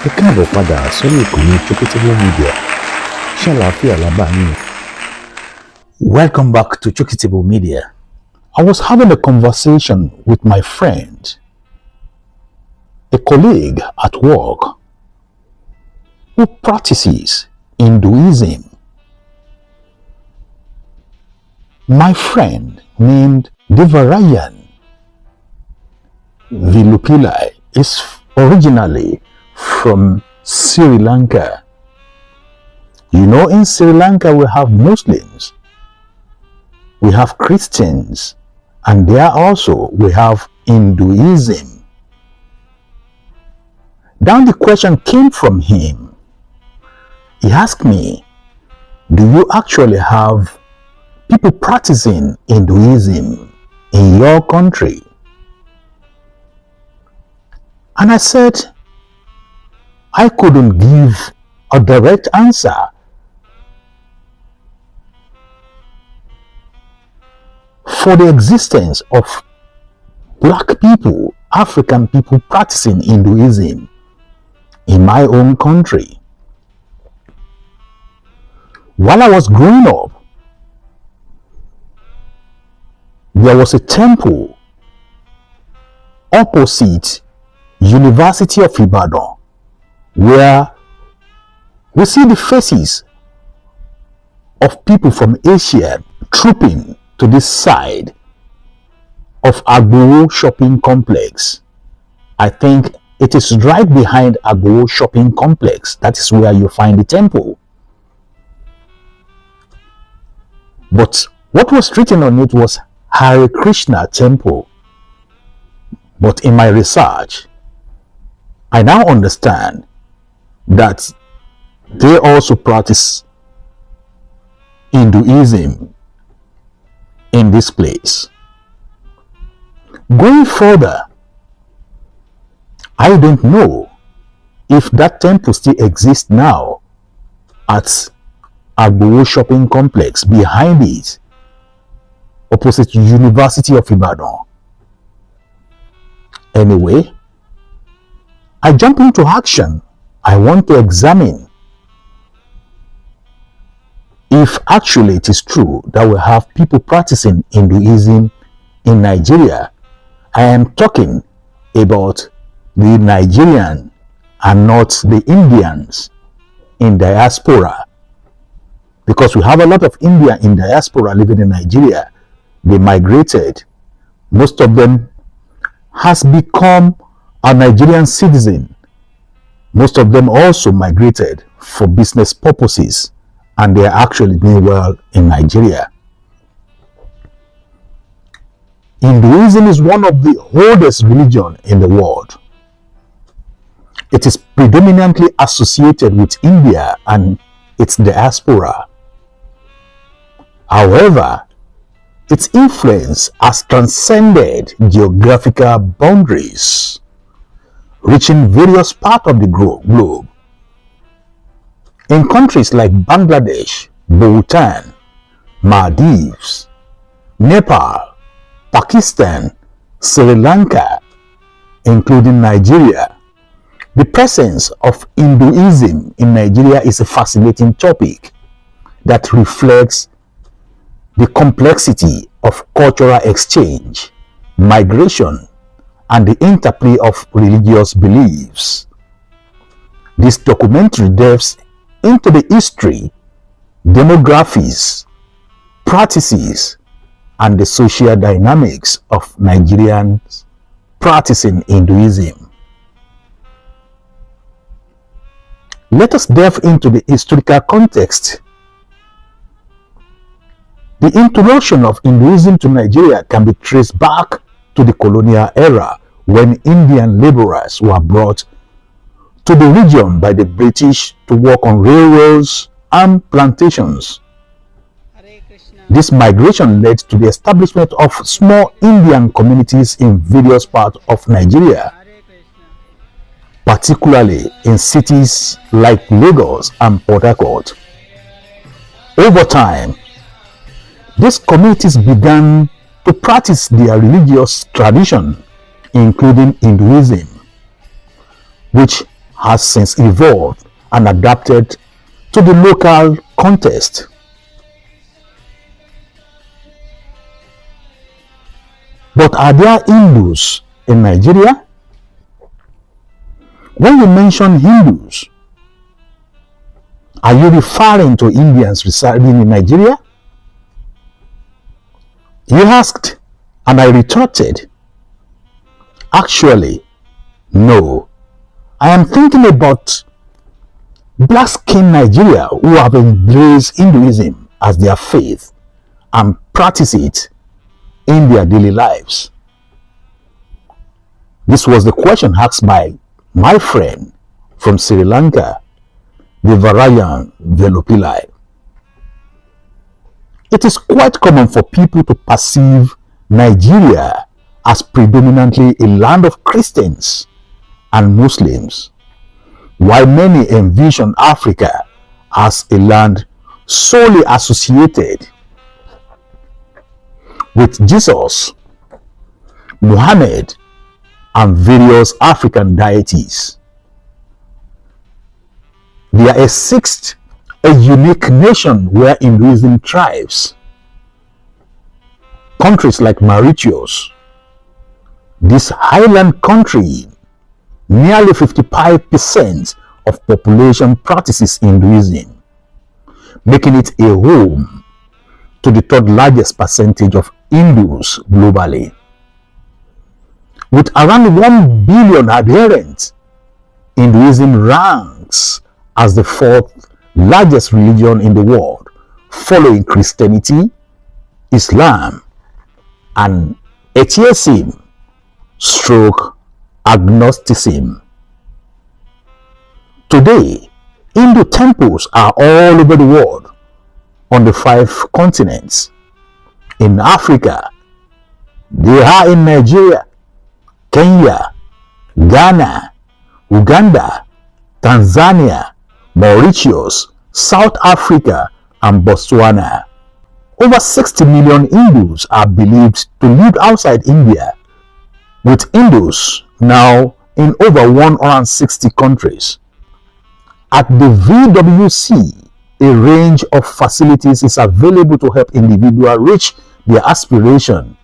Ẹ káàbọ̀ padà sórí ìkànnì Chokitable Media. Ṣé àlàáfíà la bá yín? Welcome back to Chokitable Media. I was having a conversation with my friend, a colleague at work, who practices Hinduism. My friend named Devarajan Velupillai is originally from Sri Lanka. You know, in Sri Lanka we have Muslims, we have Christians, and there also we have Hinduism. Then the question came from him. He asked me, do you actually have people practicing Hinduism in your country? And I said, I couldn't give a direct answer. For the existence of black people, African people practicing Hinduism in my own country. While I was growing up, there was a temple opposite University of Ibadan where we see the faces of people from Asia trooping to this side of Agbowo shopping complex. I think it is right behind Agbowo shopping complex. That is where you find the temple. But what was written on it was Hare Krishna temple. But in my research, I now understand that they also practice Hinduism in this place. Going further, I don't know if that temple still exists now at Agbowo shopping complex. Behind it, opposite University of Ibadan. Anyway, I jump into action. I want to examine if actually it is true that we have people practicing Hinduism in Nigeria. I am talking about the Nigerian and not the Indians in diaspora, because we have a lot of Indian in diaspora living in Nigeria. They migrated. Most of them has become a Nigerian citizen. Most of them also migrated for business purposes, and they are actually doing well in Nigeria. Hinduism is one of the oldest religions in the world. It is predominantly associated with India and its diaspora. However, its influence has transcended geographical boundaries, reaching various parts of the globe. In countries like Bangladesh, Bhutan, Maldives, Nepal, Pakistan, Sri Lanka, including Nigeria, the presence of Hinduism in Nigeria is a fascinating topic that reflects the complexity of cultural exchange, migration, and the interplay of religious beliefs. This documentary delves into the history, demographics, practices, and the social dynamics of Nigerians practicing Hinduism. Let us delve into the historical context. The introduction of Hinduism to Nigeria can be traced back to the colonial era, when Indian laborers were brought to the region by the British to work on railroads and plantations. This migration led to the establishment of small Indian communities in various parts of Nigeria, particularly in cities like Lagos and Port Harcourt. Over time, these communities began to practice their religious tradition, including Hinduism, which has since evolved and adapted to the local context. But are there Hindus in Nigeria? When you mention Hindus, are you referring to Indians residing in Nigeria? You asked, and I retorted, actually, no. I am thinking about black-skinned Nigeria who have embraced Hinduism as their faith and practice it in their daily lives. This was the question asked by my friend from Sri Lanka, Devarajan Velupillai. It is quite common for people to perceive Nigeria as predominantly a land of Christians and Muslims, while many envision Africa as a land solely associated with Jesus, Muhammad, and various African deities. There exists a unique nation where Hinduism thrives. Countries like Mauritius. This highland country, nearly 55% of population practices Hinduism, making it a home to the third largest percentage of Hindus globally. With around 1 billion adherents, Hinduism ranks as the fourth largest religion in the world, following Christianity, Islam, and atheism / agnosticism. Today, Hindu temples are all over the world on the 5 continents. In Africa, they are in Nigeria, Kenya, Ghana, Uganda, Tanzania, Mauritius, South Africa, and Botswana. Over 60 million Hindus are believed to live outside India, with Hindus now in over 160 countries. At the VWC, a range of facilities is available to help individuals reach their aspiration.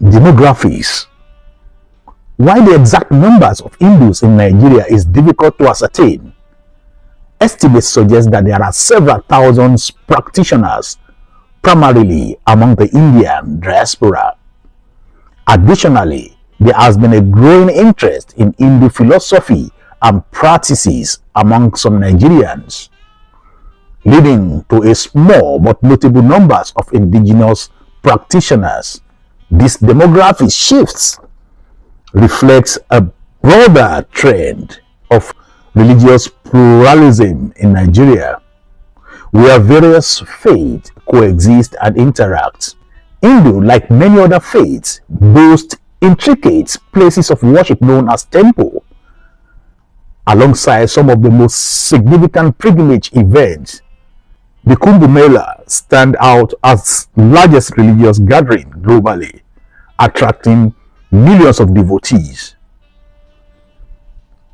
Demographics. While the exact numbers of Hindus in Nigeria is difficult to ascertain, estimates suggest that there are several thousands practitioners, primarily among the Indian diaspora. Additionally, there has been a growing interest in Hindu philosophy and practices among some Nigerians, leading to a small but notable numbers of indigenous practitioners. This demographic shifts reflects a broader trend of religious pluralism in Nigeria, where various faiths coexist and interact. Hindu, like many other faiths, boast intricate places of worship known as temple, alongside some of the most significant pilgrimage events. The Kumbh Mela stand out as largest religious gathering globally, attracting millions of devotees.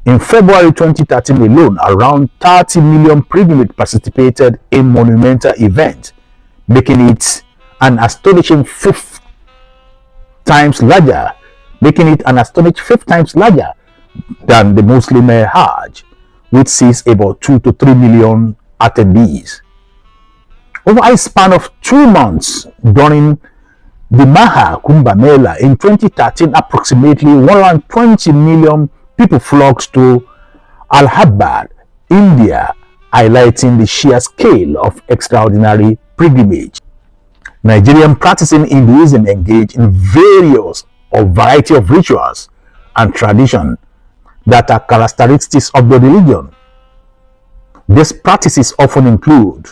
In February 2013 alone, around 30 million pilgrims participated in monumental event, making it an astonishing fifth times larger than the Muslim Hajj, which sees about 2 to 3 million attendees. Over a span of 2 months during the Maha Kumbh Mela in 2013, approximately 120 million people flocked to Allahabad, India, highlighting the sheer scale of extraordinary pilgrimage. Nigerian practicing Hinduism engage in variety of rituals and traditions that are characteristics of the religion. These practices often include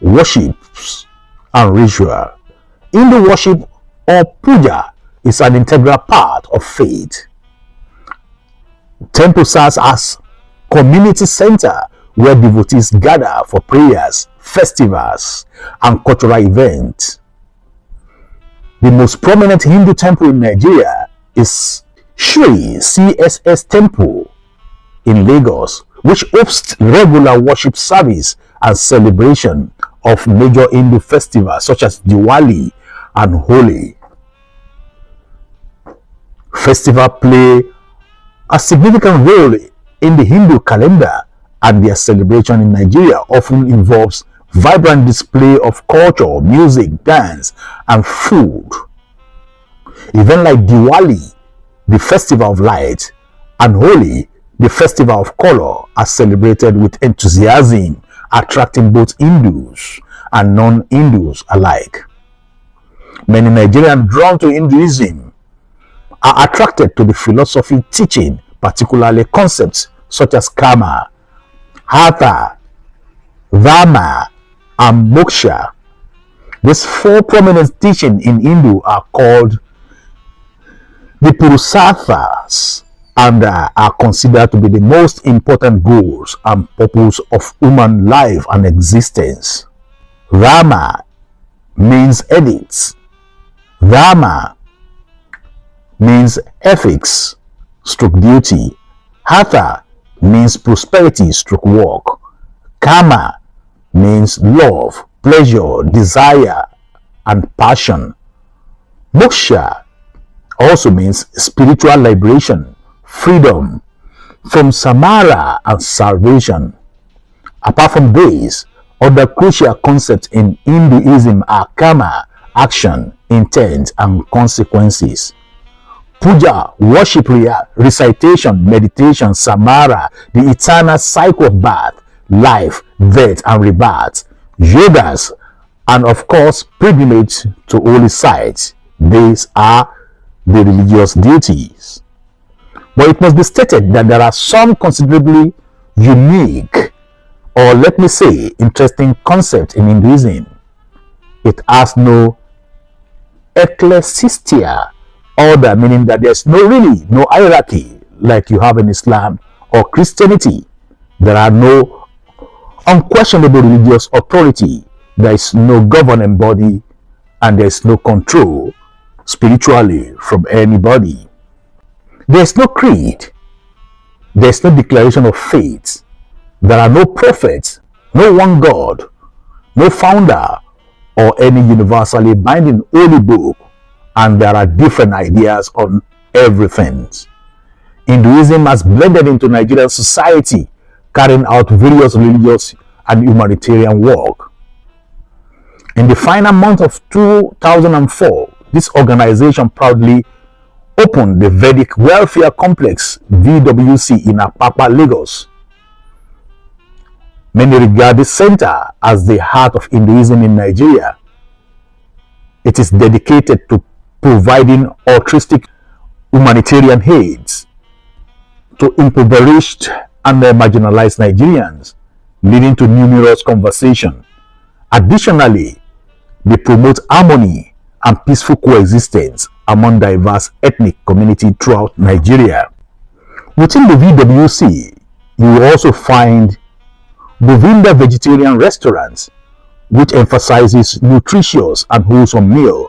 worships and ritual. Hindu worship or puja is an integral part of faith. Temple serves as community center where devotees gather for prayers, festivals, and cultural events. The most prominent Hindu temple in Nigeria is Sri CSS Temple in Lagos, which hosts regular worship service and celebration of major Hindu festivals such as Diwali and Holi. Festivals play a significant role in the Hindu calendar, and their celebration in Nigeria often involves vibrant display of culture, music, dance, and food. Events like Diwali, the festival of light, and Holi, the festival of color, are celebrated with enthusiasm, attracting both Hindus and non-Hindus alike. Many Nigerians drawn to Hinduism are attracted to the philosophy teaching, particularly concepts such as karma, hatha, dharma, and moksha. These four prominent teachings in Hindu are called the Purusarthas and are considered to be the most important goals and purpose of human life and existence. Rama means ethics. Dharma means ethics stroke duty. Hatha means prosperity stroke work. Karma means love, pleasure, desire, and passion. Moksha also means spiritual liberation, freedom from samsara, and salvation. Apart from these, other crucial concepts in Hinduism are karma, action, intent, and consequences. Puja, worship, recitation, meditation, samsara, the eternal cycle of birth, life, death, and rebirth. Yogas, and of course, pilgrimage to holy sites. These are the religious duties. But it must be stated that there are some considerably unique, or let me say, interesting concepts in Hinduism. It has no ecclesia order, meaning that there's no hierarchy like you have in Islam or Christianity. There are no unquestionable religious authority. There is no governing body, and there is no control spiritually from anybody. There is no creed. There is no declaration of faith. There are no prophets, no one God, no founder, or any universally binding holy book, and there are different ideas on everything. Hinduism has blended into Nigerian society, carrying out various religious and humanitarian work. In the final month of 2004, this organization proudly opened the Vedic Welfare Complex VWC in Apapa, Lagos. Many regard this center as the heart of Hinduism in Nigeria. It is dedicated to providing altruistic humanitarian aids to impoverished and marginalized Nigerians, leading to numerous conversations. Additionally, they promote harmony and peaceful coexistence among diverse ethnic communities throughout Nigeria. Within the VWC, you will also find Govinda Vegetarian Restaurants, which emphasizes nutritious and wholesome meal.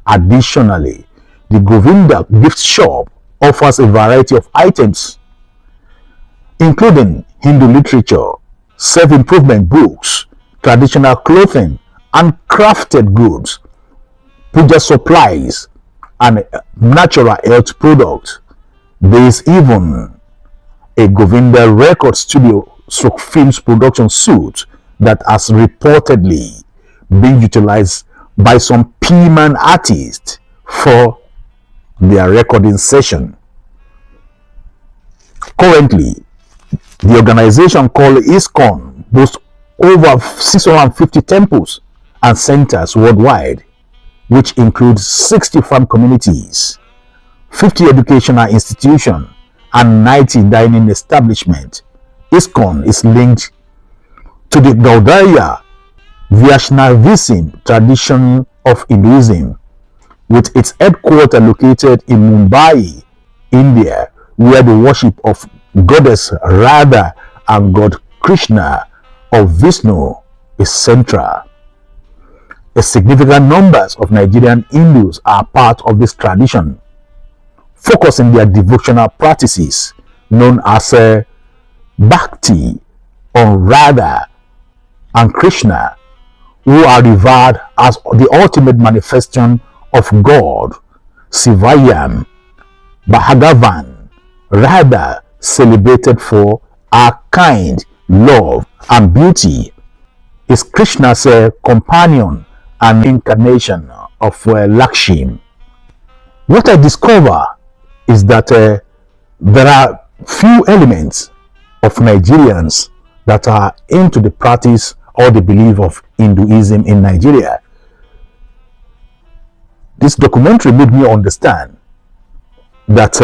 Additionally, the Govinda Gift Shop offers a variety of items, including Hindu literature, self-improvement books, traditional clothing, and crafted goods, puja supplies, and natural health products. There is even a Govinda record studio / films production suite that has reportedly been utilized by some P-man artists for their recording session. Currently, the organization called ISKCON boasts over 650 temples and centers worldwide, which includes 60 farm communities, 50 educational institutions, and 90 dining establishments. ISKCON is linked to the Gaudiya Vaishnavism tradition of Hinduism, with its headquarters located in Mumbai, India, where the worship of Goddess Radha and God Krishna or Vishnu is central. A significant numbers of Nigerian Hindus are part of this tradition, focusing their devotional practices known as Bhakti on Radha and Krishna, who are revered as the ultimate manifestation of God. Sivayam, Bhagavan, Radha celebrated for her kind, love, and beauty, is Krishna's companion and incarnation of Lakshmi. What I discover is that there are few elements of Nigerians that are into the practice or the belief of Hinduism in Nigeria. This documentary made me understand that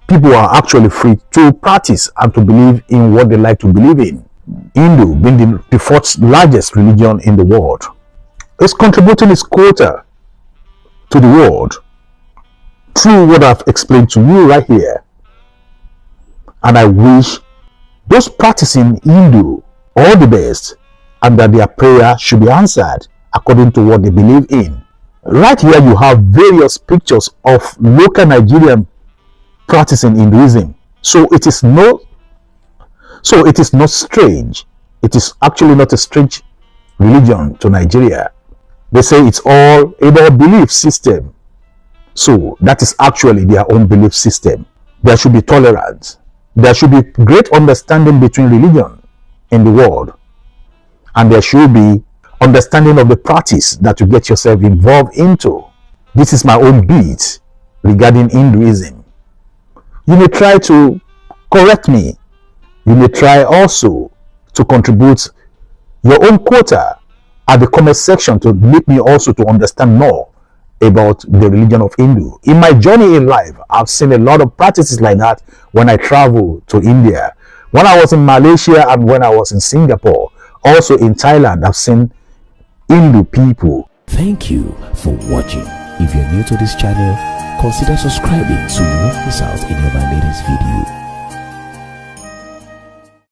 people are actually free to practice and to believe in what they like to believe in. Hindu, being the fourth largest religion in the world, is contributing its quota to the world through what I've explained to you right here. And I wish those practicing Hindu all the best, and that their prayer should be answered according to what they believe in. Right here you have various pictures of local Nigerian practicing Hinduism. So it is not strange. It is actually not a strange religion to Nigeria. They say it's all about belief system. So that is actually their own belief system. There should be tolerance. There should be great understanding between religion in the world. And there should be understanding of the practice that you get yourself involved into. This is my own beat regarding Hinduism. You may try to correct me. You may try also to contribute your own quota at the comment section to make me also to understand more about the religion of Hindu. In my journey in life, I've seen a lot of practices like that when I travel to India. When I was in Malaysia and when I was in Singapore, also in Thailand, I've seen Hindu people. Thank you for watching. If you're new to this channel, consider subscribing so you won't miss out any of my latest videos.